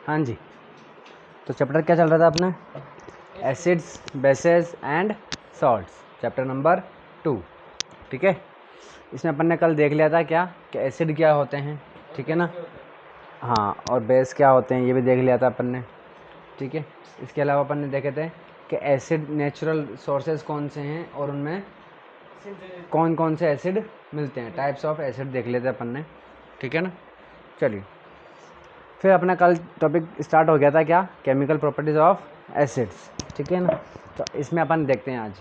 हाँ जी, तो चैप्टर क्या चल रहा था अपना? Acids, bases and salts, chapter number 2। ठीक है, इसमें अपन ने कल देख लिया था क्या कि एसिड क्या होते हैं, ठीक है ना। हाँ, और बेस क्या होते हैं ये भी देख लिया था अपन ने। ठीक है, इसके अलावा अपन ने देखे थे कि एसिड नेचुरल सोर्सेज कौन से हैं और उनमें कौन कौन से एसिड मिलते हैं, टाइप्स ऑफ एसिड देख लेते अपन ने। ठीक है ना। चलिए, फिर अपना कल टॉपिक स्टार्ट हो गया था क्या, केमिकल प्रॉपर्टीज़ ऑफ एसिड्स। ठीक है ना, तो इसमें अपन देखते हैं आज।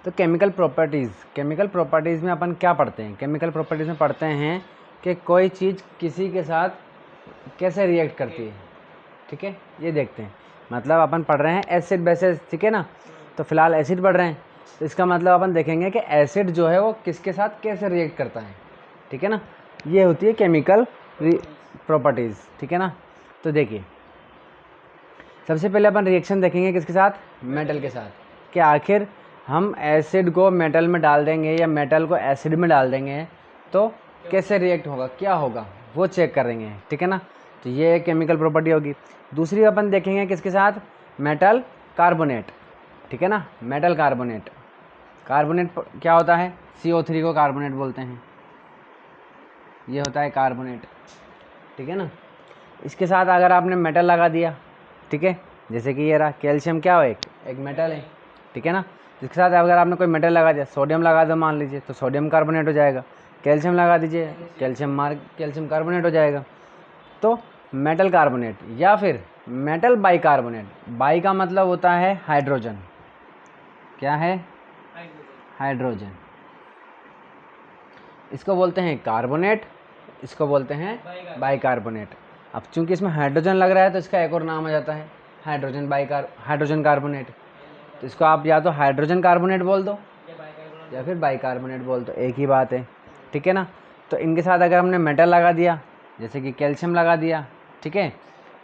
तो केमिकल प्रॉपर्टीज़ में अपन क्या पढ़ते हैं? केमिकल प्रॉपर्टीज़ में पढ़ते हैं कि कोई चीज़ किसी के साथ कैसे रिएक्ट करती है। ठीक है, ये देखते हैं। मतलब अपन पढ़ रहे हैं एसिड बेसिस, ठीक है ना। तो फिलहाल एसिड पढ़ रहे हैं, तो इसका मतलब अपन देखेंगे कि एसिड जो है वो किसके साथ कैसे रिएक्ट करता है। ठीक है ना, ये होती है केमिकल प्रॉपर्टीज़। ठीक है ना, तो देखिए सबसे पहले अपन रिएक्शन देखेंगे किसके साथ? मेटल के साथ। कि आखिर हम एसिड को मेटल में डाल देंगे या मेटल को एसिड में डाल देंगे तो कैसे रिएक्ट होगा, क्या होगा, वो चेक करेंगे। ठीक है ना, तो ये केमिकल प्रॉपर्टी होगी। दूसरी अपन देखेंगे किसके साथ? Metal carbonate. ठीक है ना, मेटल कार्बोनेट। कार्बोनेट क्या होता है? CO3 को कार्बोनेट बोलते हैं, ये होता है कार्बोनेट। ठीक है ना, इसके साथ अगर आपने मेटल लगा दिया, ठीक है, जैसे कि ये रहा कैल्शियम, क्या हो, एक मेटल है। ठीक है ना, इसके साथ अगर आपने कोई मेटल लगा दिया, सोडियम लगा दो मान लीजिए, तो सोडियम कार्बोनेट हो जाएगा। कैल्शियम लगा दीजिए, कैल्शियम कार्बोनेट हो जाएगा। तो मेटल कार्बोनेट या फिर मेटल बाइकार्बोनेट। बाई का मतलब होता है हाइड्रोजन। क्या है? हाइड्रोजन। इसको बोलते हैं कार्बोनेट, इसको बोलते हैं बाइकार्बोनेट। अब चूंकि इसमें हाइड्रोजन लग रहा है तो इसका एक और नाम आ जाता है हाइड्रोजन कार्बोनेट। तो इसको आप या तो हाइड्रोजन कार्बोनेट बोल दो या फिर बाइकार्बोनेट बोल दो, एक ही बात है। ठीक है ना, तो इनके साथ अगर हमने मेटल लगा दिया, जैसे कि कैल्शियम लगा दिया, ठीक है,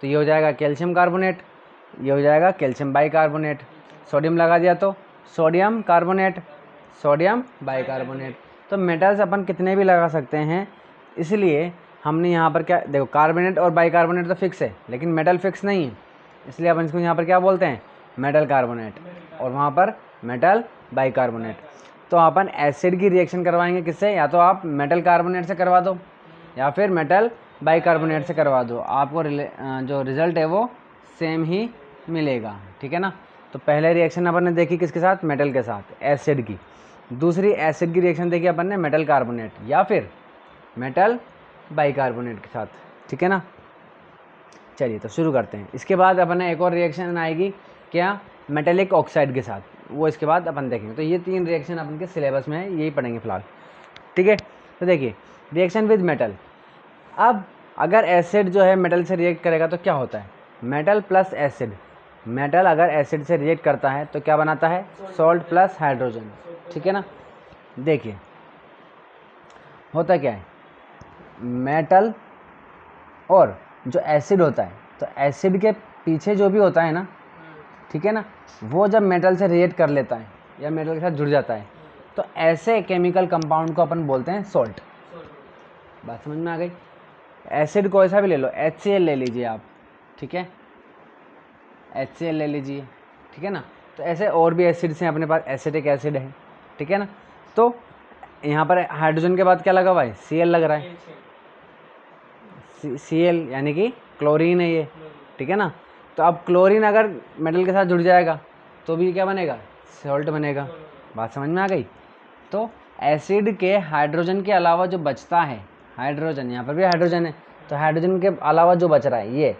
तो ये हो जाएगा कैल्शियम कार्बोनेट, ये हो जाएगा कैल्शियम बाइकार्बोनेट। सोडियम लगा दिया तो सोडियम कार्बोनेट, सोडियम बाइकार्बोनेट। तो मेटल्स अपन कितने भी लगा सकते हैं, इसलिए हमने यहाँ पर क्या देखो, कार्बोनेट और बाइकार्बोनेट तो फिक्स है लेकिन मेटल फिक्स नहीं है, इसलिए अपन इसको यहाँ पर क्या बोलते हैं? मेटल कार्बोनेट, और वहाँ पर मेटल बाइकार्बोनेट। तो अपन एसिड की रिएक्शन करवाएंगे किससे? या तो आप मेटल कार्बोनेट से करवा दो या फिर मेटल बाइकार्बोनेट से करवा दो, आपको जो रिज़ल्ट है वो सेम ही मिलेगा। ठीक है ना, तो पहले रिएक्शन अपन ने देखी किसके साथ? मेटल के साथ, एसिड की। दूसरी एसिड की रिएक्शन देखी अपन ने मेटल कार्बोनेट या फिर मेटल बाइकार्बोनेट के साथ। ठीक है ना, चलिए तो शुरू करते हैं। इसके बाद अपन ने एक और रिएक्शन आएगी क्या? मेटेलिक ऑक्साइड के साथ, वो इसके बाद अपन देखेंगे। तो ये 3 रिएक्शन अपन के सिलेबस में है, यही पढ़ेंगे फिलहाल। ठीक है, तो देखिए रिएक्शन विद मेटल। अब अगर एसिड जो है मेटल से रिएक्ट करेगा तो क्या होता है? Metal plus acid. मेटल अगर एसिड से रिएक्ट करता है तो क्या बनाता है? Salt plus hydrogen. ठीक है ना, देखिए होता क्या है, मेटल और जो एसिड होता है, तो एसिड के पीछे जो भी होता है ना, ठीक है ना, वो जब मेटल से रिएक्ट कर लेता है या मेटल के साथ जुड़ जाता है तो ऐसे केमिकल कंपाउंड को अपन बोलते हैं सॉल्ट। बात समझ में आ गई? एसिड को ऐसा भी ले लो, HCl ले लीजिए आप, ठीक है, HCl ले लीजिए, ठीक है ना। तो ऐसे और भी एसिड्स हैं अपने पास, एसिटिक एसिड है, ठीक है ना। तो यहाँ पर हाइड्रोजन के बाद क्या लगा हुआ है? Cl लग रहा है, Cl यानी कि क्लोरीन है ये, ठीक है ना। तो अब क्लोरीन अगर मेटल के साथ जुड़ जाएगा तो भी क्या बनेगा? सॉल्ट बनेगा। बात समझ में आ गई? तो एसिड के हाइड्रोजन के अलावा जो बचता है, हाइड्रोजन, यहाँ पर भी हाइड्रोजन है, तो हाइड्रोजन के अलावा जो बच रहा है ये,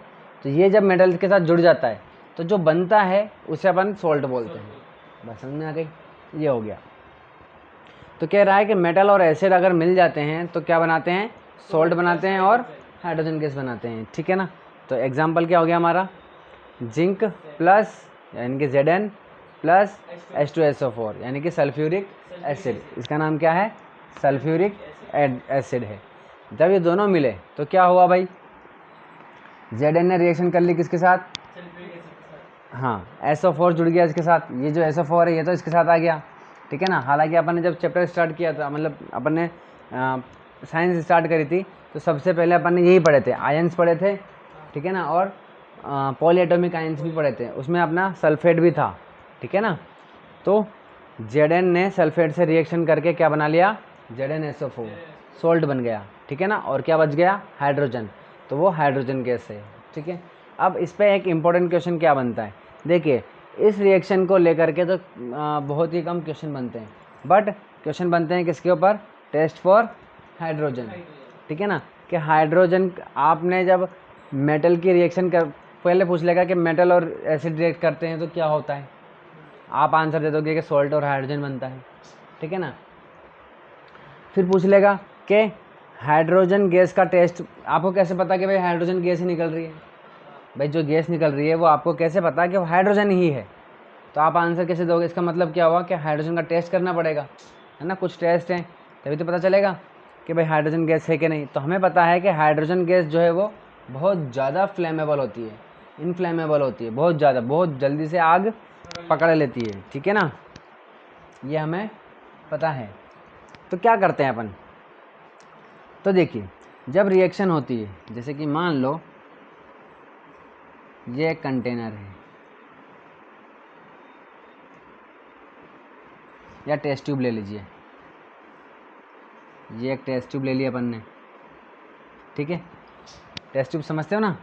तो ये जब मेटल के साथ जुड़ जाता है तो जो बनता है उसे अपन सॉल्ट बोलते हैं। बात समझ में आ गई? ये हो गया। तो कह रहा है कि मेटल और एसिड अगर मिल जाते हैं तो क्या बनाते हैं? सॉल्ट बनाते हैं और हाइड्रोजन गैस बनाते हैं। ठीक है ना, तो एग्जाम्पल क्या हो गया हमारा? जिंक प्लस यानी कि Zn प्लस H2SO4 यानी कि सल्फ्यूरिक एसिड। इसका नाम क्या है? सल्फ्यूरिक एसिड है। जब ये दोनों मिले तो क्या हुआ भाई? Zn ने रिएक्शन कर ली किसके साथ? हाँ, SO4 जुड़ गया इसके साथ। ये जो SO4 है ये तो इसके साथ आ गया, ठीक है ना। हालांकि अपन ने जब चैप्टर स्टार्ट किया था, मतलब अपन ने साइंस स्टार्ट करी थी, तो सबसे पहले अपन ने यही पढ़े थे, आयंस पढ़े थे, ठीक है ना, और पॉलीएटॉमिक आयंस भी पढ़े थे, उसमें अपना सल्फेट भी था, ठीक है ना। तो Zn ने सल्फेट से रिएक्शन करके क्या बना लिया, ZnSO4, सोल्ट बन गया, ठीक है ना, और क्या बच गया, हाइड्रोजन, तो वो हाइड्रोजन गैस है, ठीक है। अब इस पे एक इम्पोर्टेंट क्वेश्चन क्या बनता है, देखिए इस रिएक्शन को लेकर के तो बहुत ही कम क्वेश्चन बनते हैं, बट क्वेश्चन बनते हैं किसके ऊपर, टेस्ट फॉर हाइड्रोजन, ठीक है ना, कि हाइड्रोजन आपने जब मेटल की रिएक्शन कर, पहले पूछ लेगा कि मेटल और एसिड रिएक्ट करते हैं तो क्या होता है, आप आंसर दे दोगे कि सॉल्ट और हाइड्रोजन बनता है, ठीक है ना। फिर पूछ लेगा कि हाइड्रोजन गैस का टेस्ट, आपको कैसे पता कि भाई हाइड्रोजन गैस ही निकल रही है, भाई जो गैस निकल रही है वो आपको कैसे पता कि वो हाइड्रोजन ही है, तो आप आंसर कैसे दोगे, इसका मतलब क्या हुआ कि हाइड्रोजन का टेस्ट करना पड़ेगा, है ना, कुछ टेस्ट हैं तभी तो पता चलेगा कि भाई हाइड्रोजन गैस है कि नहीं। तो हमें पता है कि हाइड्रोजन गैस जो है वो बहुत ज़्यादा फ्लेमेबल होती है, इनफ्लेमेबल होती है, बहुत ज़्यादा, बहुत जल्दी से आग पकड़ लेती है, ठीक है ना, ये हमें पता है। तो क्या करते हैं अपन, तो देखिए जब रिएक्शन होती है, जैसे कि मान लो ये एक कंटेनर है या टेस्ट ट्यूब ले लीजिए, ये एक टेस्ट ट्यूब ले लिया अपन ने, ठीक है, टेस्ट ट्यूब समझते हो ना,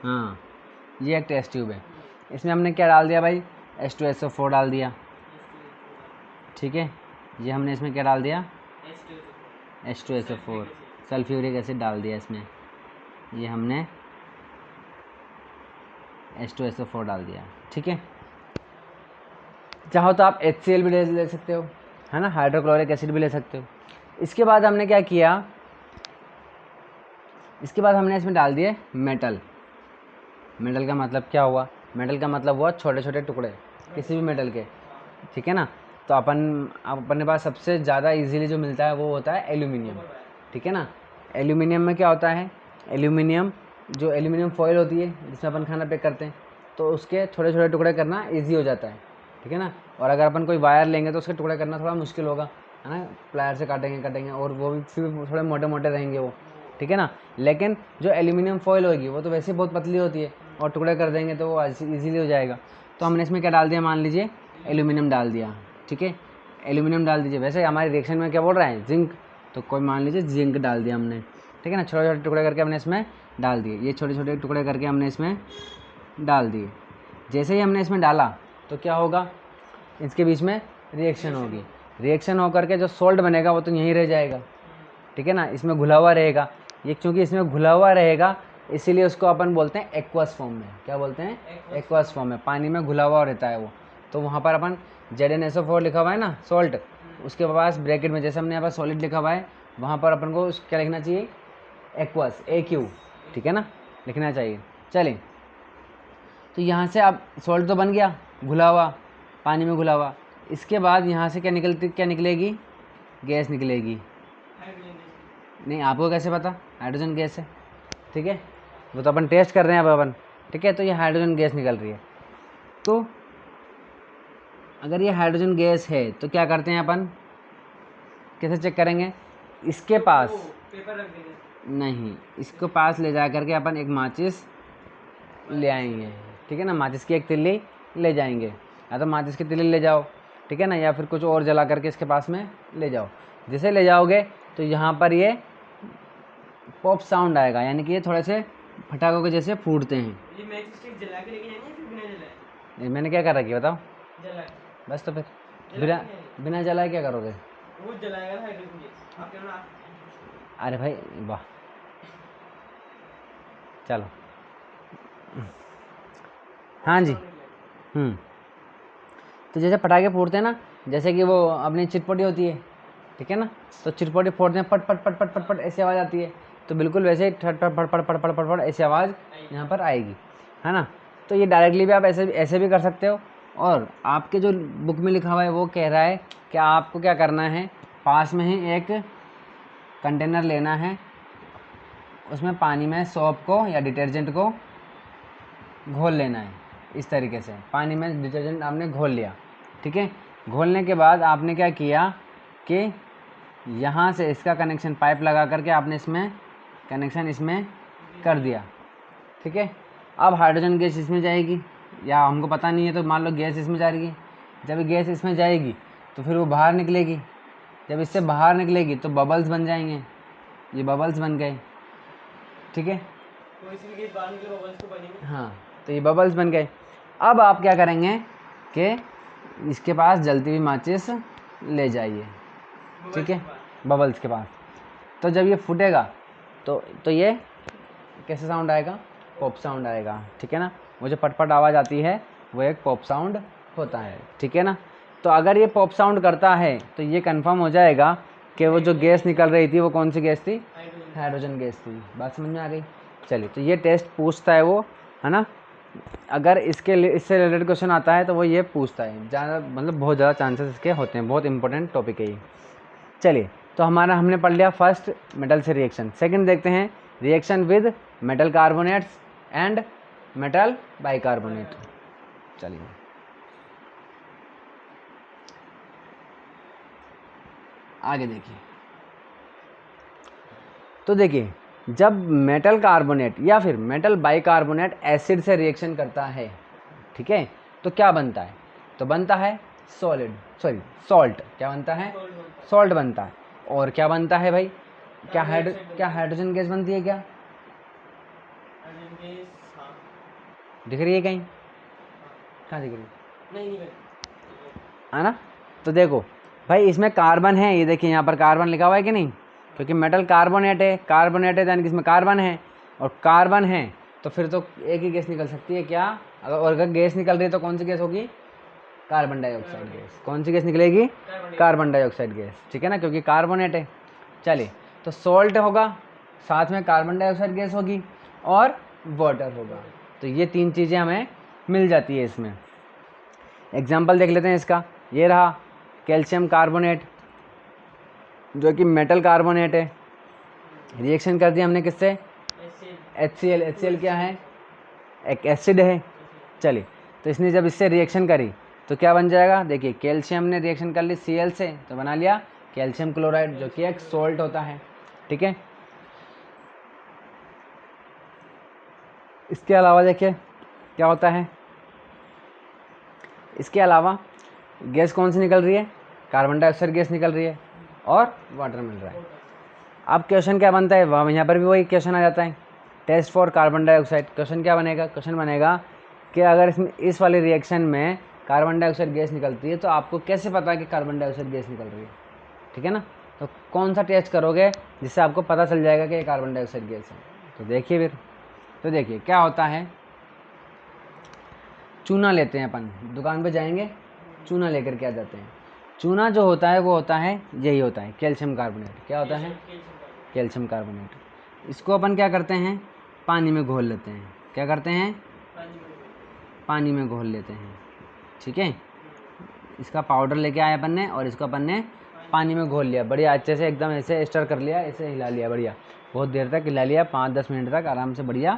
हाँ, ये एक टेस्ट ट्यूब है, इसमें हमने क्या डाल दिया भाई, H2SO4 डाल दिया, ठीक है, ये हमने इसमें क्या डाल दिया, H2SO4 सल्फ्यूरिक एसिड डाल दिया इसमें, ये हमने H2SO4 डाल दिया, ठीक है। चाहो तो आप HCl भी ले सकते हो, है ना, हाइड्रोक्लोरिक एसिड भी ले सकते हो। इसके बाद हमने क्या किया, इसके बाद हमने इसमें डाल दिए मेटल। मेटल का मतलब क्या हुआ, मेटल का मतलब हुआ छोटे छोटे टुकड़े किसी भी मेटल के, ठीक है ना। तो अपने पास सबसे ज़्यादा इजीली जो मिलता है वो होता है एल्यूमिनियम, ठीक है ना। एल्यूमिनियम में क्या होता है, एल्यूमिनियम जो एल्यूमिनियम फॉयल होती है जिसमें अपन खाना पैक करते हैं, तो उसके छोटे छोटे टुकड़े करना ईजी हो जाता है, ठीक है ना। और अगर अपन कोई वायर लेंगे तो उसके टुकड़े करना थोड़ा मुश्किल होगा, है ना, प्लायर से काटेंगे और वो भी फिर थोड़े मोटे मोटे रहेंगे वो, ठीक है ना। लेकिन जो एल्यूमिनियम फॉयल होगी वो तो वैसे बहुत पतली होती है और टुकड़े कर देंगे तो वो ईजिली हो जाएगा। तो हमने इसमें क्या डाल दिया, मान लीजिए एल्यूमिनियम डाल दिया, ठीक है, एल्यूमिनियम डाल दीजिए। वैसे हमारे रिएक्शन में क्या बोल रहा है, जिंक, तो कोई मान लीजिए जिंक डाल दिया हमने, ठीक है ना, छोटे छोटे टुकड़े करके हमने इसमें डाल दिए, ये छोटे छोटे टुकड़े करके हमने इसमें डाल दिए। जैसे ही हमने इसमें डाला तो क्या होगा, इसके बीच में रिएक्शन होगी, रिएक्शन होकर के जो सोल्ट बनेगा वो तो यहीं रह जाएगा, ठीक है ना, इसमें घुला हुआ रहेगा। ये क्योंकि इसमें घुला हुआ रहेगा इसीलिए उसको अपन बोलते हैं एक्वस फॉर्म में, क्या बोलते हैं, एक्वस फॉर्म में, पानी में घुला हुआ रहता है वो। तो वहाँ पर अपन ZnSO4 लिखा हुआ है ना, सॉल्ट, उसके पास ब्रैकेट में जैसे हमने यहाँ पर सॉलिड लिखा हुआ है वहाँ पर अपन को क्या लिखना चाहिए, एक्वस, AQ, ठीक है ना, लिखना चाहिए। चलिए, तो यहाँ से अब सॉल्ट तो बन गया, घुला हुआ, पानी में घुला हुआ। इसके बाद यहाँ से क्या निकलेगी, गैस निकलेगी। नहीं, आपको कैसे पता, हाइड्रोजन गैस है, ठीक है, वो तो अपन टेस्ट कर रहे हैं अब अपन, ठीक है। तो ये हाइड्रोजन गैस निकल रही है। तो अगर ये हाइड्रोजन गैस है तो क्या करते हैं अपन, कैसे चेक करेंगे, इसके पास पेपर रख देंगे, नहीं, इसको पास ले जा करके अपन एक माचिस ले आएंगे, ठीक है ना, माचिस की एक तिल्ली ले जाएंगे, या तो माचिस की तिल्ली ले जाओ, ठीक है ना, या फिर कुछ और जला करके इसके पास में ले जाओ। जैसे ले जाओगे तो यहाँ पर ये पॉप साउंड आएगा, यानी कि ये थोड़े से फटाकों के जैसे फूटते हैं। ये मैच स्टिक जला के लेके जाएंगे फिर बिना जलाए, मैंने क्या कर रखी है बताओ, जला, बस। तो फिर बिना जलाए क्या करोगे, वो जलाएगा हाइड्रोजन गैस, आप क्या ना, अरे भाई वाह, चलो, हाँ जी, तो जैसे पटाखे फोड़ते हैं ना, जैसे कि वो अपनी चिटपटी होती है, ठीक है ना, तो चिटपटी फोड़ते हैं, पट पट पट पट पट पट ऐसी आवाज़ आती है, तो बिल्कुल वैसे ही ठट ठट पट पट पट पट पट पट ऐसी आवाज़ यहाँ पर आएगी, है ना। तो ये डायरेक्टली भी आप ऐसे भी कर सकते हो, और आपके जो बुक में लिखा हुआ है वो कह रहा है कि आपको क्या करना है, पास में ही एक कंटेनर लेना है, उसमें पानी में सौंफ को या डिटर्जेंट को घोल लेना है, इस तरीके से पानी में डिटर्जेंट आपने घोल लिया, ठीक है। घोलने के बाद आपने क्या किया कि यहाँ से इसका कनेक्शन पाइप लगा करके आपने इसमें कनेक्शन इसमें कर दिया, ठीक है। अब हाइड्रोजन गैस इसमें जाएगी, या हमको पता नहीं है तो मान लो गैस इसमें जा रही है। जब गैस इसमें जाएगी तो फिर वो बाहर निकलेगी, जब इससे बाहर निकलेगी तो बबल्स बन जाएंगे, ये बबल्स बन गए, ठीक है। तो इसलिए गैस बाहर निकले बबल्स तो बनेंगे। हाँ, तो ये बबल्स बन गए। अब आप क्या करेंगे कि इसके पास जलती हुई माचिस ले जाइए, ठीक है, बबल्स के पास। तो जब ये फूटेगा तो ये कैसे साउंड आएगा, पॉप साउंड आएगा, ठीक है ना। वो जो पटपट आवाज़ आती है वो एक पॉप साउंड होता है, ठीक है ना। तो अगर ये पॉप साउंड करता है तो ये कंफर्म हो जाएगा कि वो जो गैस निकल रही थी वो कौन सी गैस थी, हाइड्रोजन गैस थी। बात समझ में आ गई। चलिए, तो ये टेस्ट पूछता है वो, है ना। अगर इससे रिलेटेड क्वेश्चन आता है तो वो ये पूछता है, ज़्यादा मतलब बहुत ज़्यादा चांसेस इसके होते हैं, बहुत इंपॉर्टेंट टॉपिक है ये। चलिए, तो हमने पढ़ लिया फर्स्ट मेटल से रिएक्शन। सेकंड देखते हैं reaction with metal carbonates and metal bicarbonate. चलिए, आगे देखिए। तो देखिए, जब मेटल कार्बोनेट या फिर मेटल बाइकार्बोनेट एसिड से रिएक्शन करता है, ठीक है, तो क्या बनता है, तो बनता है सॉल्ट। क्या बनता है, सॉल्ट बनता है। और क्या बनता है भाई, क्या हाइड्रोजन गैस बनती है क्या, दिख रही है कहीं, कहाँ दिख रही है, नहीं है ना। तो देखो भाई, इसमें कार्बन है, ये देखिए यहाँ पर कार्बन लिखा हुआ है कि नहीं, क्योंकि मेटल कार्बोनेट है यानी कि इसमें कार्बन है, और कार्बन है तो फिर तो एक ही गैस निकल सकती है क्या, अगर गैस निकल रही है तो कौन सी गैस होगी, कार्बन डाइऑक्साइड गैस। कौन सी गैस निकलेगी, कार्बन डाइऑक्साइड गैस, ठीक है ना, क्योंकि कार्बोनेट है। चलिए, तो सॉल्ट होगा, साथ में कार्बन डाइऑक्साइड गैस होगी और वाटर होगा। तो ये तीन चीज़ें हमें मिल जाती है इसमें। एग्जाम्पल देख लेते हैं इसका। ये रहा कैल्शियम कार्बोनेट, जो कि मेटल कार्बोनेट है, रिएक्शन कर दिया हमने किससे, HCl क्या है, एक एसिड है। चलिए, तो इसने जब इससे रिएक्शन करी तो क्या बन जाएगा, देखिए कैल्शियम ने रिएक्शन कर ली Cl से, तो बना लिया कैल्शियम क्लोराइड, जो कि एक सॉल्ट होता है, ठीक है। इसके अलावा देखिए क्या होता है, इसके अलावा गैस कौन सी निकल रही है, कार्बन डाइऑक्साइड गैस निकल रही है और वाटर मिल रहा है। अब क्वेश्चन क्या बनता है, वहाँ यहाँ पर भी वही क्वेश्चन आ जाता है, test for carbon dioxide. Question क्या बनेगा, क्वेश्चन बनेगा कि अगर इसमें इस वाले रिएक्शन में कार्बन डाइऑक्साइड गैस निकलती है तो आपको कैसे पता है कि कार्बन डाइऑक्साइड गैस निकल रही है, ठीक है ना। तो कौन सा टेस्ट करोगे जिससे आपको पता चल जाएगा कि ये कार्बन डाइऑक्साइड गैस है। तो देखिए फिर, तो देखिए क्या होता है, चूना लेते हैं अपन, दुकान पे जाएंगे चूना लेकर के आ जाते हैं। चूना जो होता है वो होता है, यही होता है कैल्शियम कार्बोनेट। क्या होता है, कैल्शियम कार्बोनेट। इसको अपन क्या करते हैं, पानी में घोल लेते हैं। क्या करते हैं, पानी में घोल लेते हैं, ठीक है। इसका पाउडर लेके आए अपन ने, और इसको अपन ने पानी में घोल लिया बढ़िया अच्छे से, एकदम ऐसे स्टर कर लिया, ऐसे हिला लिया बढ़िया, बहुत देर तक हिला लिया, 5-10 मिनट तक आराम से बढ़िया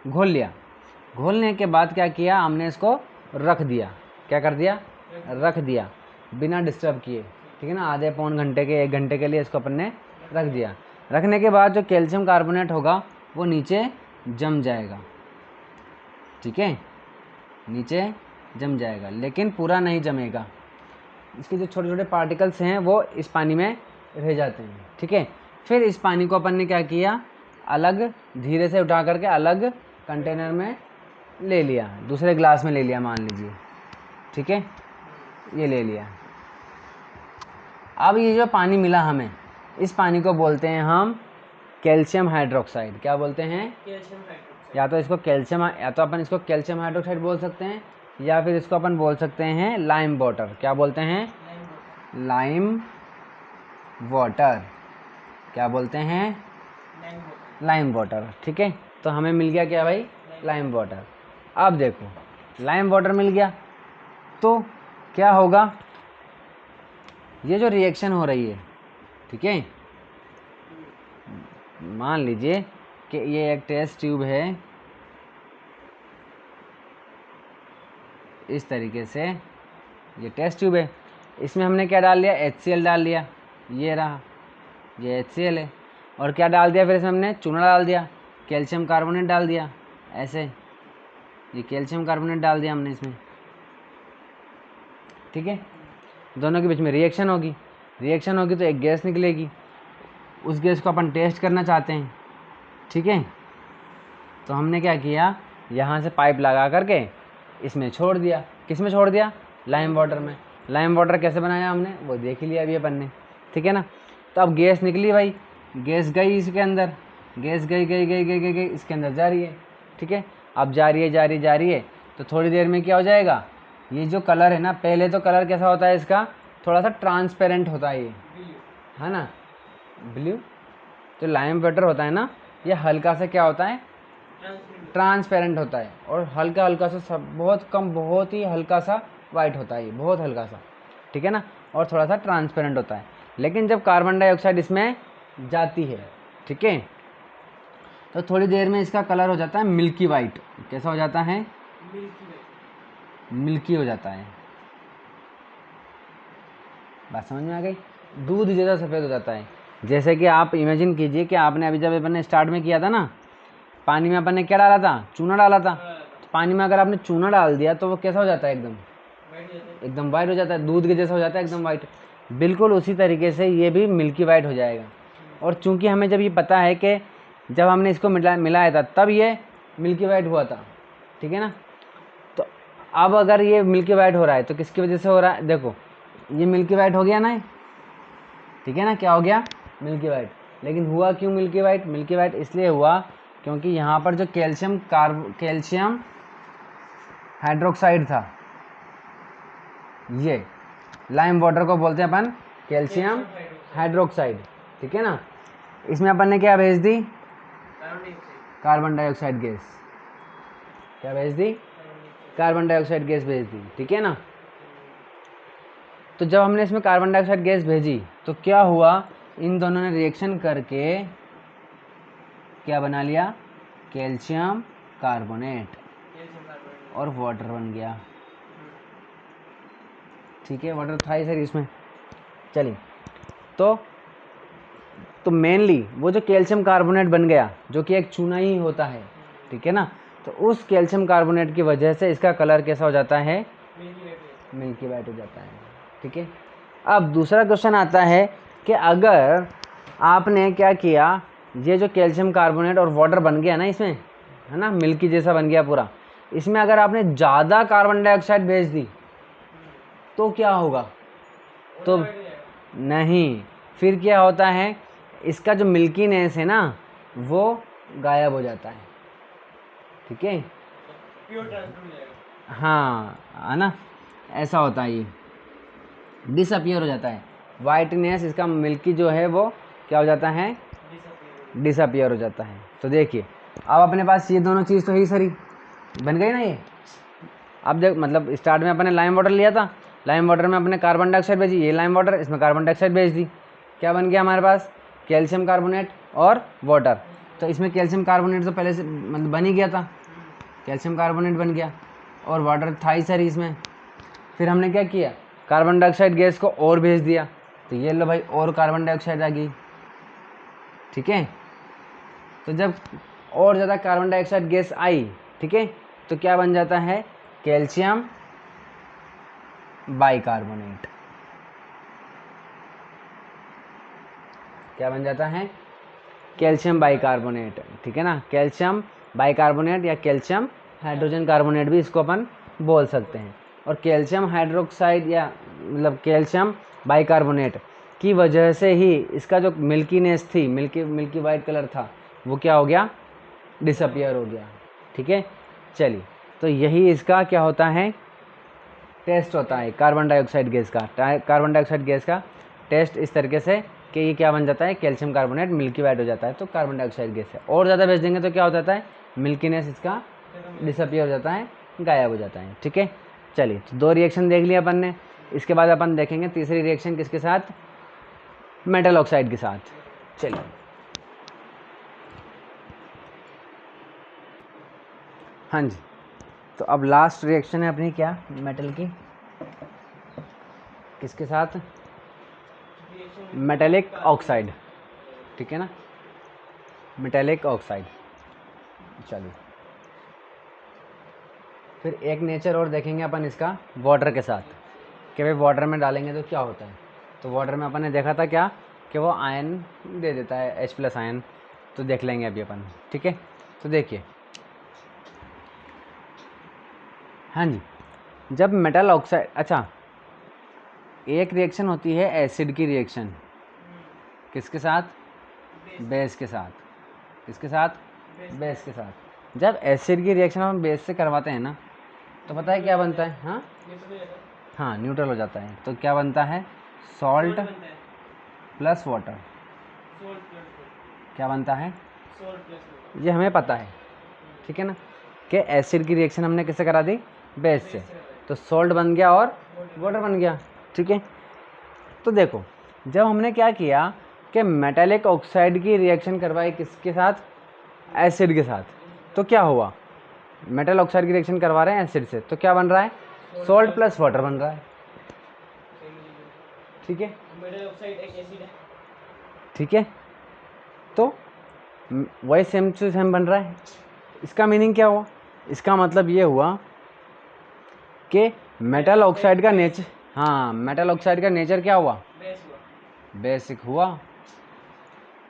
घोल लिया। घोलने के बाद क्या किया हमने, इसको रख दिया। क्या कर दिया, रख दिया बिना डिस्टर्ब किए, ठीक है ना। आधे पौन घंटे के 1 घंटे के लिए इसको अपन ने रख दिया। रखने के बाद जो कैल्शियम कार्बोनेट होगा वो नीचे जम जाएगा, ठीक है, नीचे जम जाएगा, लेकिन पूरा नहीं जमेगा। इसके जो छोटे छोटे पार्टिकल्स हैं वो इस पानी में रह जाते हैं, ठीक है। फिर इस पानी को अपन ने क्या किया, अलग धीरे से उठा करके अलग कंटेनर में ले लिया, दूसरे ग्लास में ले लिया मान लीजिए, ठीक है, ये ले लिया। अब ये जो पानी मिला हमें, इस पानी को बोलते हैं हम कैल्शियम हाइड्रोक्साइड। क्या बोलते हैं, कैल्शियम हाइड्रोक्साइड। या तो अपन इसको कैल्शियम हाइड्रोक्साइड बोल सकते हैं, या फिर इसको अपन बोल सकते हैं लाइम वाटर। क्या बोलते हैं, लाइम वाटर। क्या बोलते हैं, लाइम वाटर, ठीक है। तो हमें मिल गया क्या भाई, लाइम वाटर। अब देखो लाइम वाटर मिल गया तो क्या होगा, ये जो रिएक्शन हो रही है, ठीक है, मान लीजिए कि ये एक टेस्ट ट्यूब है, इस तरीके से ये टेस्ट ट्यूब है, इसमें हमने क्या डाल लिया, HCl डाल लिया, ये रहा, ये HCl है। और क्या डाल दिया फिर इसमें हमने, चूना डाल दिया। कैल्शियम कार्बोनेट डाल दिया ऐसे, ये कैल्शियम कार्बोनेट डाल दिया हमने इसमें, ठीक है। दोनों के बीच में रिएक्शन होगी, रिएक्शन होगी तो एक गैस निकलेगी, उस गैस को अपन टेस्ट करना चाहते हैं, ठीक है। तो हमने क्या किया, यहाँ से पाइप लगा करके इसमें छोड़ दिया। किस में छोड़ दिया? लाइम वाटर में। लाइम वाटर कैसे बनाया हमने वो देख लिया अभी अपन ने, ठीक है ना। तो अब गैस निकली भाई, गैस गई इसके अंदर, गैस गई गई गई गई गई गई इसके अंदर जा रही है, ठीक है। अब जा रही है जा रही है जा रही है, तो थोड़ी देर में क्या हो जाएगा, ये जो कलर है ना, पहले तो कलर कैसा होता है इसका, थोड़ा सा ट्रांसपेरेंट होता है ये, है ना, ब्लू। जो लाइम वाटर होता है ना, ये हल्का सा क्या होता है, ट्रांसपेरेंट होता है, और हल्का हल्का सा सब, बहुत कम, बहुत ही हल्का सा वाइट होता है ये, बहुत हल्का सा, ठीक है ना, और थोड़ा सा ट्रांसपेरेंट होता है। लेकिन जब कार्बन डाइऑक्साइड इसमें जाती है, ठीक है, तो थोड़ी देर में इसका कलर हो जाता है मिल्की वाइट। कैसा हो जाता है? मिल्की हो जाता है। बात समझ में आ गई? दूध जैसा सफ़ेद हो जाता है। जैसे कि आप इमेजिन कीजिए कि आपने अभी जब अपन ने स्टार्ट में किया था ना, पानी में अपन ने क्या डाला था? चूना डाला था। तो पानी में अगर आपने चूना डाल दिया तो वो कैसा हो जाता है? एकदम वाइट हो जाता है, दूध के जैसा हो जाता है, एकदम वाइट। बिल्कुल उसी तरीके से ये भी मिल्की वाइट हो जाएगा। और चूंकि हमें जब ये पता है कि जब हमने इसको मिलाया था तब ये मिल्की वाइट हुआ था, ठीक है ना। तो अब अगर ये मिल्की वाइट हो रहा है तो किसकी वजह से हो रहा है? देखो ये मिल्की वाइट हो गया ना, ठीक है ना, क्या हो गया? Milky white. लेकिन हुआ क्यों मिल्की वाइट? मिल्की वाइट इसलिए हुआ क्योंकि यहाँ पर जो कैल्शियम हाइड्रोक्साइड था, ये लाइम वाटर को बोलते हैं अपन कैल्शियम हाइड्रोक्साइड, ठीक है ना। इसमें अपन ने क्या भेज दी? Carbon dioxide gas. क्या भेज दी? कार्बन डाइऑक्साइड गैस भेज दी, ठीक है ना। तो जब हमने इसमें कार्बन डाइऑक्साइड गैस भेजी तो क्या हुआ, इन दोनों ने रिएक्शन करके क्या बना लिया? कैल्शियम कार्बोनेट, और वाटर बन गया, ठीक है। वाटर था ही सर इसमें। चलिए, तो मेनली वो जो कैल्शियम कार्बोनेट बन गया, जो कि एक चूना ही होता है, ठीक है ना, तो उस कैल्शियम कार्बोनेट की वजह से इसका कलर कैसा हो जाता है? मिल्की वाइट हो जाता है, ठीक है। अब दूसरा क्वेश्चन आता है कि अगर आपने क्या किया, ये जो कैल्शियम कार्बोनेट और वाटर बन गया ना इसमें, है ना, मिल्की जैसा बन गया पूरा, इसमें अगर आपने ज़्यादा कार्बन डाइऑक्साइड भेज दी तो क्या होगा? तो नहीं, फिर क्या होता है, इसका जो मिल्कीनेस है ना वो गायब हो जाता है, ठीक है। हाँ, है ना, ऐसा होता है, ये डिसअपियर हो जाता है। वाइटनेस इसका मिल्की जो है वो क्या हो जाता है? डिसअपियर हो जाता है। तो देखिए अब अपने पास ये दोनों चीज़ तो ही सरी बन गई ना ये। अब देख, मतलब स्टार्ट में अपने लाइम वाटर लिया था, लाइम वाटर में अपने कार्बन डाइऑक्साइड भेजी, ये लाइम वाटर, इसमें कार्बन डाइऑक्साइड भेज दी, क्या बन गया हमारे पास? कैल्शियम कार्बोनेट और वाटर। तो इसमें कैल्शियम कार्बोनेट तो पहले से मतलब बन ही गया था, कैल्शियम कार्बोनेट बन गया, और वाटर था ही सर इसमें। फिर हमने क्या किया, कार्बन डाइऑक्साइड गैस को और भेज दिया, तो ये लो भाई और कार्बन डाइऑक्साइड आ गई, ठीक है। तो जब और ज़्यादा कार्बन डाइऑक्साइड गैस आई, ठीक है, तो क्या बन जाता है? Calcium bicarbonate. क्या बन जाता है? कैल्शियम बाइकार्बोनेट, ठीक है ना। कैल्शियम बाइकार्बोनेट या कैल्शियम हाइड्रोजन कार्बोनेट भी इसको अपन बोल सकते हैं। और कैल्शियम हाइड्रोक्साइड या मतलब कैल्शियम बाइकार्बोनेट की वजह से ही इसका जो मिल्कीनेस थी, मिल्की वाइट कलर था, वो क्या हो गया? डिसअपियर हो गया, ठीक है। चलिए, तो यही इसका क्या होता है? टेस्ट होता है कार्बन डाइऑक्साइड गैस का। कार्बन डाइऑक्साइड गैस का टेस्ट इस तरीके से कि ये क्या बन जाता है? कैल्शियम कार्बोनेट मिल्की वाइट हो जाता है, तो कार्बन डाइऑक्साइड गैस है। और ज़्यादा भेज देंगे तो क्या हो जाता है? मिल्कीनेस इसका डिसअपियर हो जाता है, गायब हो जाता है, ठीक है। चलिए, तो दो रिएक्शन देख लिया अपन ने। इसके बाद अपन देखेंगे तीसरी रिएक्शन किसके साथ? मेटल ऑक्साइड के साथ। चलिए, हाँ जी, तो अब लास्ट रिएक्शन है अपनी क्या? मेटल की। किसके साथ? मेटेलिक ऑक्साइड, ठीक है ना, मेटेलिक ऑक्साइड। चलिए, फिर एक नेचर और देखेंगे अपन इसका वाटर के साथ, कि भाई वाटर में डालेंगे तो क्या होता है। तो वाटर में अपन ने देखा था क्या, कि वो आयन दे देता है, H+ आयन। तो देख लेंगे अभी अपन, ठीक है। तो देखिए, हाँ जी, जब मेटल ऑक्साइड, अच्छा, एक रिएक्शन होती है एसिड की रिएक्शन, किसके साथ, बेस के साथ, किसके साथ, बेस के साथ। जब एसिड की रिएक्शन हम बेस से करवाते हैं ना, तो पता है क्या बनता है, हाँ हाँ, न्यूट्रल हो जाता है। तो क्या बनता है, सॉल्ट प्लस वाटर। क्या बनता है, ये हमें पता है, ठीक है ना, कि एसिड की रिएक्शन हमने किससे करा दी, बेस से। तो सॉल्ट बन गया और वाटर बन गया, ठीक है। तो देखो, जब हमने क्या किया कि मेटालिक ऑक्साइड की रिएक्शन करवाई किसके साथ, एसिड के साथ, तो क्या हुआ, मेटल ऑक्साइड की रिएक्शन करवा रहे हैं एसिड से, तो क्या बन रहा है, सॉल्ट प्लस वाटर बन रहा है, ठीक है, मेटल ऑक्साइड एक एसिड है। ठीक है। तो वही सेम टू सेम बन रहा है। इसका मीनिंग क्या हुआ, इसका मतलब ये हुआ कि मेटल ऑक्साइड का नेचर, हाँ, मेटल ऑक्साइड का नेचर क्या हुआ, बेस हुआ। बेसिक हुआ,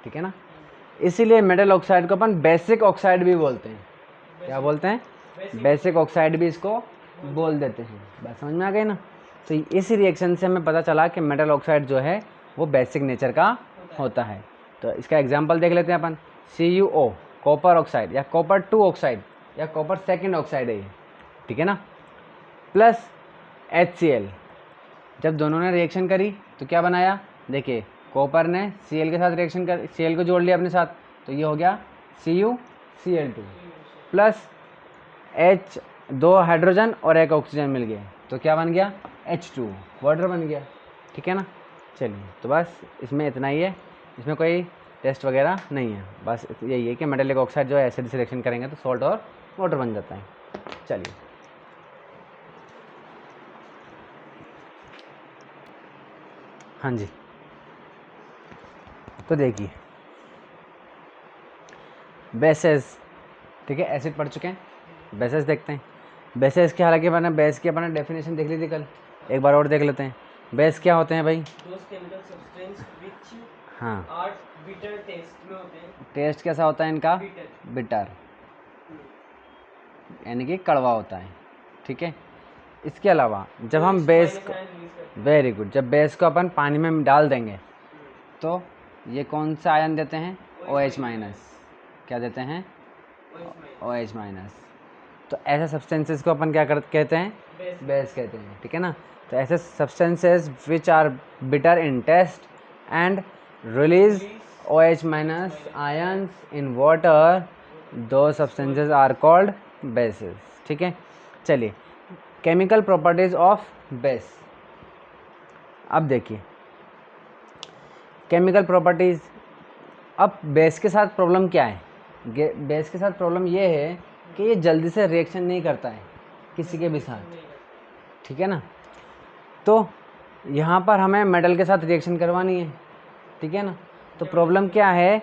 ठीक है ना। इसीलिए मेटल ऑक्साइड को अपन बेसिक ऑक्साइड भी बोलते हैं। क्या बोलते हैं, बेसिक ऑक्साइड भी इसको बोल देते हैं। बात समझ में आ गई ना। तो इस रिएक्शन से हमें पता चला कि मेटल ऑक्साइड जो है वो बेसिक नेचर का होता है। तो इसका एग्जांपल देख लेते हैं अपन। CuO कॉपर ऑक्साइड या कॉपर 2 ऑक्साइड या कॉपर 2 ऑक्साइड है ये, ठीक है ना, प्लस HCl। जब दोनों ने रिएक्शन करी तो क्या बनाया, देखिए, कॉपर ने Cl के साथ रिएक्शन कर, Cl को जोड़ लिया अपने साथ, तो ये हो गया CuCl2 प्लस H, 2 हाइड्रोजन और 1 ऑक्सीजन मिल गए, तो क्या बन गया, H2, वाटर बन गया, ठीक है ना। चलिए, तो बस इसमें इतना ही है, इसमें कोई टेस्ट वगैरह नहीं है, बस यही है कि मेटालिक ऑक्साइड जो है एसिड से रिएक्शन करेंगे तो सॉल्ट और वाटर बन जाता है। चलिए, हाँ जी, तो देखिए बेसेस, ठीक है, एसिड पढ़ चुके हैं, बेसेस देखते हैं। बेसेस की, हालांकि मैंने बेस की अपने डेफिनेशन देख ली थी कल, एक बार और देख लेते हैं। बेस क्या होते हैं भाई, Those chemical substance which हाँ, are bitter taste में होते हैं। टेस्ट कैसा होता है इनका, Bitter। बिटर, यानी कि कड़वा होता है, ठीक है। इसके अलावा जब हम बेस को, वेरी गुड, जब बेस को अपन पानी में डाल देंगे तो ये कौन सा आयन देते हैं, OH-, क्या देते हैं, OH-। तो ऐसे सब्सटेंसेस को अपन क्या कहते हैं, बेस कहते हैं, ठीक है ना। तो ऐसे substances which are bitter in taste and release OH- ions in water, those substances are called bases, ठीक है। चलिए, केमिकल प्रॉपर्टीज ऑफ बेस। अब देखिए केमिकल प्रॉपर्टीज, अब बेस के साथ प्रॉब्लम क्या है, बेस के साथ प्रॉब्लम ये है कि ये जल्दी से रिएक्शन नहीं करता है किसी के भी साथ, ठीक है ना। तो यहाँ पर हमें मेटल के साथ रिएक्शन करवानी है, ठीक है ना। तो प्रॉब्लम क्या है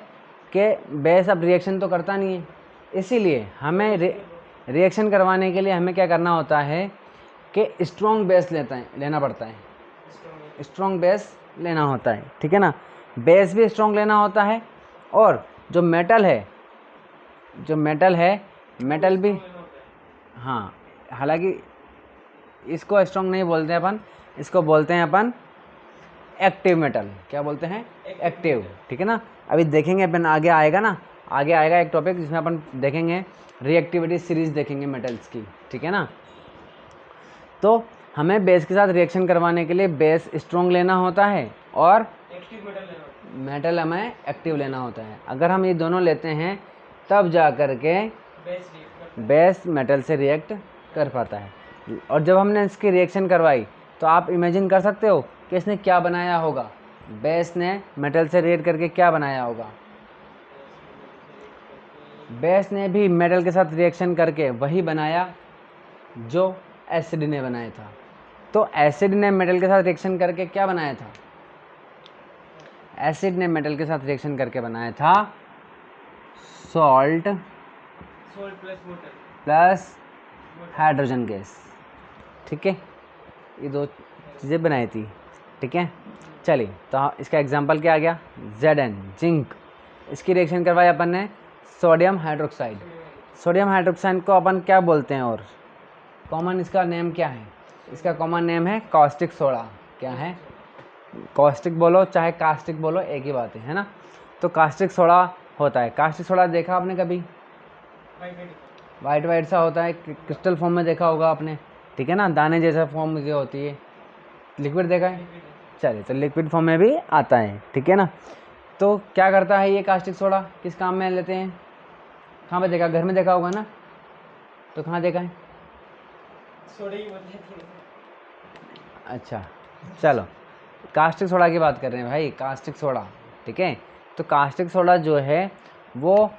कि बेस अब रिएक्शन तो करता नहीं है, इसीलिए हमें रिएक्शन करवाने के लिए हमें क्या करना होता है कि स्ट्रॉन्ग बेस लेना पड़ता है, स्ट्रॉन्ग बेस लेना होता है, ठीक है ना। बेस भी स्ट्रॉन्ग लेना होता है, और जो मेटल है मेटल भी, हाँ, हालांकि इसको स्ट्रॉन्ग नहीं बोलते हैं अपन, इसको बोलते हैं अपन एक्टिव मेटल। क्या बोलते हैं, एक्टिव, ठीक है ना। अभी देखेंगे अपन, आगे आएगा ना, आगे आएगा एक टॉपिक जिसमें अपन देखेंगे रिएक्टिविटी सीरीज देखेंगे मेटल्स की, ठीक है ना। तो हमें बेस के साथ रिएक्शन करवाने के लिए बेस स्ट्रॉन्ग लेना होता है और मेटल हमें एक्टिव लेना होता है। अगर हम ये दोनों लेते हैं तब जा कर के बेस मेटल से रिएक्ट कर पाता है। और जब हमने इसकी रिएक्शन करवाई तो आप इमेजिन कर सकते हो कि इसने क्या बनाया होगा, बेस ने मेटल से रिएक्ट करके क्या बनाया होगा। बेस ने भी मेटल के साथ रिएक्शन करके वही बनाया जो एसिड ने बनाया था। तो एसिड ने मेटल के साथ रिएक्शन करके क्या बनाया था, एसिड ने मेटल के साथ रिएक्शन करके बनाया था salt salt plus water. Plus hydrogen gas. ठीक है, ये दो चीज़ें बनाई थी। ठीक है, चलिए तो इसका एग्जांपल क्या आ गया, Zn जिंक। इसकी रिएक्शन करवाई अपन ने सोडियम हाइड्रोक्साइड। सोडियम हाइड्रोक्साइड को अपन क्या बोलते हैं, और कॉमन इसका नेम क्या है, इसका कॉमन नेम है कॉस्टिक सोडा। क्या है, कॉस्टिक बोलो चाहे कास्टिक बोलो एक ही बात है ना। तो कास्टिक सोडा होता है। कास्टिक सोडा देखा आपने कभी, वाइट वाइट सा होता है, क्रिस्टल फॉर्म में देखा होगा आपने। ठीक है ना, दाने जैसा फॉर्म मुझे होती है। लिक्विड देखा है, चलिए तो लिक्विड फॉर्म में भी आता है। ठीक है ना, तो क्या करता है ये कास्टिक सोडा, किस काम में लेते हैं, कहाँ पे देखा, घर में देखा होगा ना, तो कहाँ देखा है। सोडा ही बोलते थे। अच्छा चलो, कास्टिक सोडा की बात कर रहे हैं भाई, कास्टिक सोडा। ठीक है, तो कास्टिक सोडा जो है वो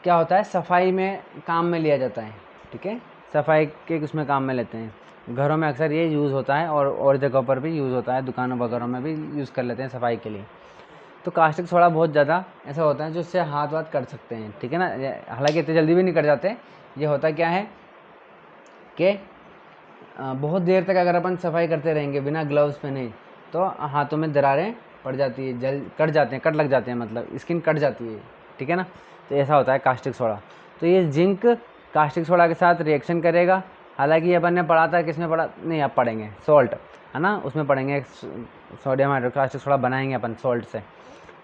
क्या होता है, सफाई में काम में लिया जाता है। ठीक है, सफाई के उसमें काम में लेते हैं। घरों में अक्सर ये यूज़ होता है और जगहों पर भी यूज़ होता है, दुकानों वगैरह में भी यूज़ कर लेते हैं सफाई के लिए। तो कास्टिक सोडा बहुत ज़्यादा ऐसा होता है जो उससे हाथ वाथ कट सकते हैं। ठीक है ना, हालांकि इतनी जल्दी भी नहीं कट जाते। ये होता क्या है कि बहुत देर तक अगर अपन सफाई करते रहेंगे बिना ग्लव्स पहने तो हाथों में दरारें पड़ जाती है, जल कट जाते हैं, कट लग जाते हैं, मतलब स्किन कट जाती है। ठीक है ना, तो ऐसा होता है कास्टिक सोडा। तो ये जिंक कास्टिक सोडा के साथ रिएक्शन करेगा। हालांकि ये अपन ने पढ़ा था, किसमें पढ़ा, नहीं आप पढ़ेंगे सॉल्ट है ना, उसमें पढ़ेंगे सोडियम हाइड्रोक्साइड सोडा बनाएंगे अपन सॉल्ट से।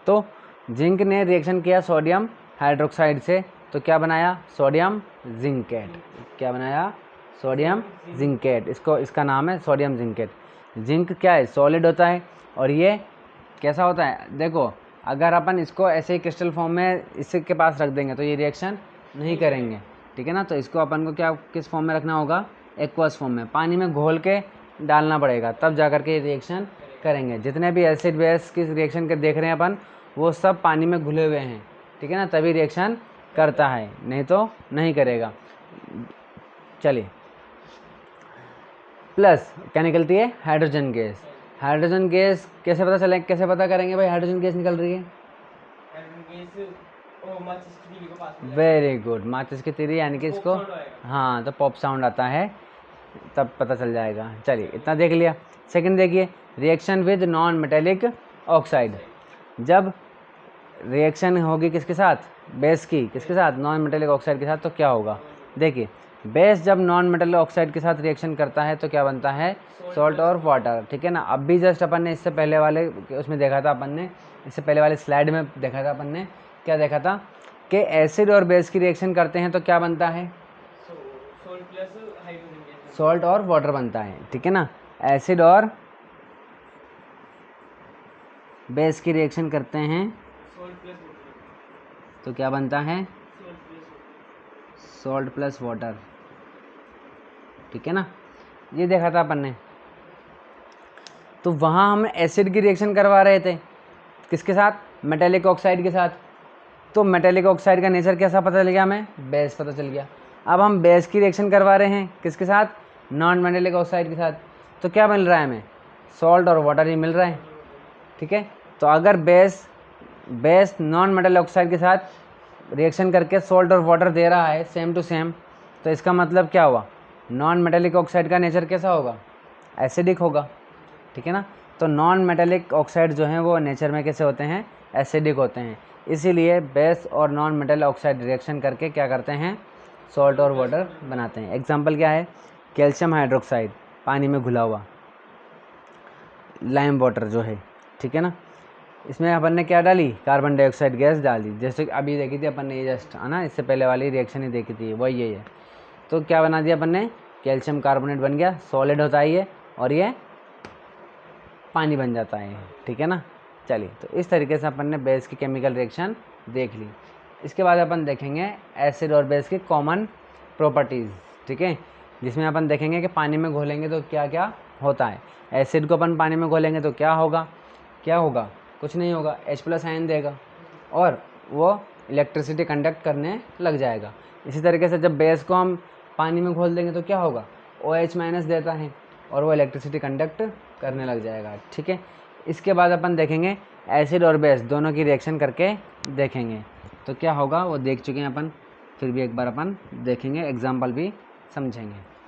तो जिंक ने रिएक्शन किया सोडियम हाइड्रोक्साइड से, तो क्या बनाया, सोडियम जिंकेट। क्या बनाया, सोडियम जिंकेट। इसका नाम है सोडियम जिंकेट। जिंक क्या है, सॉलिड होता है। और ये कैसा होता है, देखो अगर अपन इसको ऐसे ही क्रिस्टल फॉर्म में इसके के पास रख देंगे तो ये रिएक्शन नहीं करेंगे। ठीक है ना, तो इसको अपन को क्या किस फॉर्म में रखना होगा, एक्वस फॉर्म में, पानी में घोल के डालना पड़ेगा, तब जा कर के ये रिएक्शन करेंगे। जितने भी एसिड बेस की रिएक्शन के देख रहे हैं अपन, वो सब पानी में घुले हुए हैं। ठीक है ना, तभी रिएक्शन करता है, नहीं तो नहीं करेगा। चलिए, प्लस क्या निकलती है, हाइड्रोजन गैस। हाइड्रोजन गैस कैसे पता चले, कैसे पता करेंगे भाई हाइड्रोजन गैस निकल रही है। वेरी गुड, माचिस की तीली, यानी कि इसको हाँ तो पॉप साउंड आता है, तब पता चल जाएगा। चलिए इतना देख लिया। सेकंड देखिए, reaction with non metallic oxide. जब रिएक्शन होगी किसके साथ, बेस की, किसके साथ, नॉन मेटेलिक ऑक्साइड के साथ, तो क्या होगा, देखिए बेस जब नॉन मेटेलिक ऑक्साइड के साथ रिएक्शन करता है तो क्या बनता है, सॉल्ट और वाटर। ठीक है ना, अब भी जस्ट अपन ने इससे पहले वाले उसमें देखा था, अपन ने इससे पहले वाले स्लाइड में देखा था, अपन ने क्या देखा था कि एसिड और बेस की रिएक्शन करते हैं तो क्या बनता है, सॉल्ट और वाटर बनता है। ठीक है ना, एसिड और बेस की रिएक्शन करते हैं तो क्या बनता है, सॉल्ट प्लस वाटर। ठीक है ना, ये देखा था अपन ने। तो वहाँ हम एसिड की रिएक्शन करवा रहे थे, किसके साथ, मेटेलिक ऑक्साइड के साथ। तो मेटेलिक ऑक्साइड का नेचर कैसा पता चल गया हमें, बेस पता चल गया। अब हम बेस की रिएक्शन करवा रहे हैं किसके साथ, नॉन मेटेलिक ऑक्साइड के साथ, तो क्या मिल रहा है हमें, सॉल्ट और वाटर ही मिल रहा है। ठीक है, तो अगर बेस नॉन मेटेलिक ऑक्साइड के साथ रिएक्शन करके सॉल्ट और वाटर दे रहा है सेम टू सेम, तो इसका मतलब क्या हुआ, नॉन मेटेलिक ऑक्साइड का नेचर कैसा होगा, एसिडिक होगा। ठीक है ना, तो नॉन मेटेलिक ऑक्साइड जो हैं वो नेचर में कैसे होते हैं, एसिडिक होते हैं। इसीलिए बेस और नॉन मेटेलिक ऑक्साइड रिएक्शन करके क्या करते हैं, सॉल्ट और वाटर बनाते हैं। एग्जांपल क्या है, कैल्शियम हाइड्रोक्साइड, पानी में घुला हुआ, लाइम वाटर जो है। ठीक है ना, इसमें अपन ने क्या डाली, कार्बन डाइऑक्साइड गैस डाली, जैसे अभी देखी थी अपन ने, ये जस्ट है ना, इससे पहले वाली रिएक्शन ही देखी थी, वही यही है। तो क्या बना दिया अपन ने, कैल्शियम कार्बोनेट बन गया, सॉलिड होता है ये, और ये पानी बन जाता है। ठीक है ना, चलिए तो इस तरीके से अपन ने बेस की केमिकल रिएक्शन देख ली। इसके बाद अपन देखेंगे एसिड और बेस की कॉमन प्रॉपर्टीज़। ठीक है, जिसमें अपन देखेंगे कि पानी में घोलेंगे तो क्या क्या होता है। एसिड को अपन पानी में घोलेंगे तो क्या होगा, कुछ नहीं होगा, H+ आयन देगा और वो इलेक्ट्रिसिटी कंडक्ट करने लग जाएगा। इसी तरीके से जब बेस को हम पानी में घोल देंगे तो क्या होगा, OH- देता है और वो इलेक्ट्रिसिटी कंडक्ट करने लग जाएगा। ठीक है, इसके बाद अपन देखेंगे एसिड और बेस दोनों की रिएक्शन करके देखेंगे तो क्या होगा, वो देख चुके हैं अपन। फिर भी एक बार अपन देखेंगे, एग्जाम्पल भी समझेंगे।